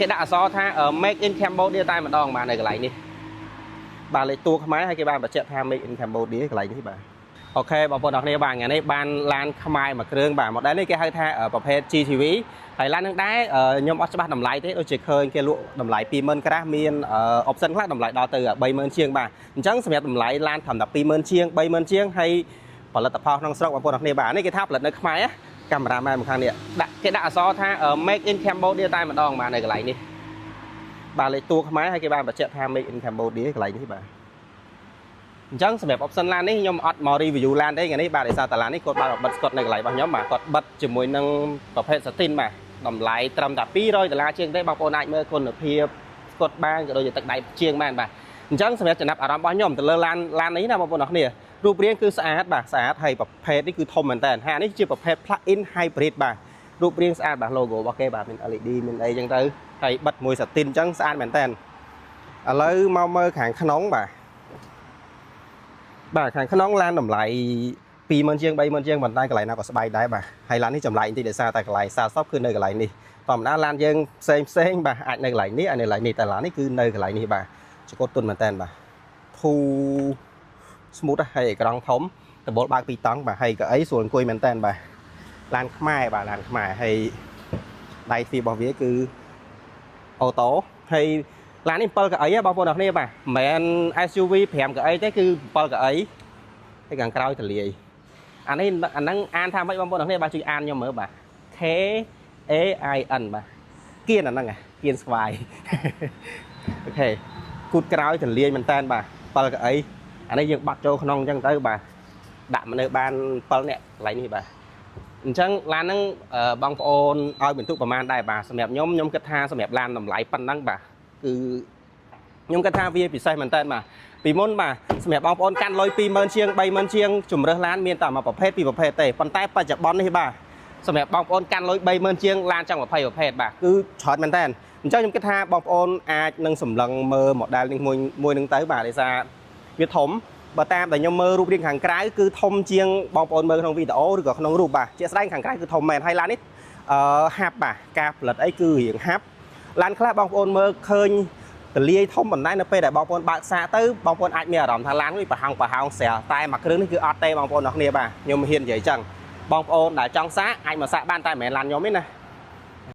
cái đã so tha make in Cambodia tay mà đòn mà này cái lại đi bà lấy tua máy hay cái bà chạy tham make in Cambodia cái lại đi bà ok bà phụ đọc này bà ngày nay ban lan khai mà kêu bà một đấy này cái hai tha ởประเภท GTV ហើយឡាននឹងដែរខ្ញុំអត់ច្បាស់តម្លៃទេដូចជាឃើញគេលក់តម្លៃ 20,000 ក្រាស់មាន option ខ្លះតម្លៃដល់ទៅ 30,000 ជាងបាទអញ្ចឹងសម្រាប់តម្លៃឡានត្រឹមតែ 20,000 ជាង 30,000 ជាងហើយផលិតផលក្នុងស្រុកបងប្អូនអរគ្នាបាទនេះគេថាផលិតនៅខ្មែរកាមេរ៉ាមែនមួយខាងនេះដាក់គេដាក់អក្សរថា make in Cambodia តែម្ដងបាទនៅកន្លែងនេះបាទលេខតួខ្មែរហើយគេបានបញ្ជាក់ថា make in Cambodia កន្លែងនេះបាទអញ្ចឹងសម្រាប់ option ឡាននេះខ្ញុំអត់មក review ឡានទេថ្ងៃនេះបាទដោយសារតែឡាននេះគាត់បានបិទស្កុតនៅកន្លែងរបស់ខ្ញុំបាទគាត់បិទជាមួយនឹងប្រភេទ satin បាទតម្លៃត្រឹមតែ$200ជាងទេបងប្អូនអាចមើលគុណភាពស្កុតបានក៏ដូចជាទឹកដៃជាងបានបាទអញ្ចឹងសម្រាប់ចំណាប់អារម្មណ៍របស់ខ្ញុំទៅលើឡាននេះណាបងប្អូនអរគ្នារូបរាងគឺស្អាតបាទស្អាតហើយប្រភេទនេះគឺធំមែនតើហានេះជាប្រភេទ plug-in hybrid បាទរូបរាងស្អាតបាទ logo របស់គេបាទមាន LED មានអីចឹងទៅហើយបិទមួយ satin អញ្ចឹងស្អាតមែនតើឥឡូវមកមើលខាងក្នុងបាទខាងក្នុងឡានតម្លៃ20,000 ជាង 30,000 ជាងប៉ុន្តែកន្លែងណាក៏ស្បែកដែរបាទហើយឡាននេះចម្លែកបន្តិចដោយសារតែកន្លែងសាលសពគឺនៅកន្លែងនេះធម្មតាឡានយើងផ្សេងបាទអាចនៅកន្លែងនេះអាចនៅកន្លែងនេះតែឡាននេះគឺនៅកន្លែងនេះបាទចកូតទុនមែនតើបាទធូ smooth ហើយអេក្រង់ធំដបូលបើកពីតង់បាទហើយកៅអីស្រួលអង្គុយមែនតើបាទឡានខ្មែរបាទឡានខ្មែរហើយដៃទ្វាររបស់វាគឺអូតូហើយឡាននេះ7កៅអីបងប្អូនអរគ្នាបាទមិនមែន SUV 5កៅអីទេគឺ7កៅអីហើយខាងក្រោយទលាយអាហ្នឹងអានថាម៉េចបងប្អូនអរគ្នាបាទជួយអានខ្ញុំមើលបាទ K A I N បាទគៀនអាហ្នឹងគៀនស្វាយអូខេគូតក្រោយទលាយមែនតើបាទ7កៅអីអានេះយើងបាត់ចូលក្នុងអញ្ចឹងទៅបាទដាក់មនុស្សបាន7នាក់កន្លែងនេះបាទអញ្ចឹងឡានហ្នឹងបងប្អូនឲ្យបន្ទុកប្រមាណដែរបាទសម្រាប់ខ្ញុំគិតថាសម្រាប់ឡានតម្លៃប៉ុណ្ណឹងបាទគឺខ្ញុំគិតថាវាពិសេសមែនតើបាទពីមុនបាទសម្រាប់បងប្អូនកាន់លុយ20,000 ជាង 30,000 ជាងជំរើសឡានមានតែមួយប្រភេទពីរប្រភេទទេប៉ុន្តែបច្ចុប្បន្ននេះបាទសម្រាប់បងប្អូនកាន់លុយ30,000 ជាងឡានចង់20ប្រភេទបាទគឺច្រើនមែនតើអញ្ចឹងខ្ញុំគិតថាបងប្អូនអាចនឹងសម្លឹងមើល model នេះមួយនឹងទៅបាទដោយសារវាធំបើតាមតែខ្ញុំមើលរូបរាងខាងក្រៅគឺធំជាងបងប្អូនមើលក្នុងវីដេអូឬក៏ក្នុងរូបបាទជាក់ស្ដែងខាងក្រៅគឺធំមែនហើយឡាននេះហាប់បាទការផលិតអីគឺរៀងហាប់ឡានខ្លះបងប្អូនមើលឃើញទលាយធំប៉ុន្តែនៅពេលដែលបងប្អូនបើកសាកទៅបងប្អូនអាចមានអារម្មណ៍ថាឡាននេះប្រហោងស្រាលតែមួយគ្រឿងនេះគឺអត់ទេបងប្អូនអរគ្នាបាទខ្ញុំហ៊ាននិយាយអញ្ចឹងបងប្អូនដែលចង់សាកអាចមកសាកបានតែមិនមែនឡានខ្ញុំទេណា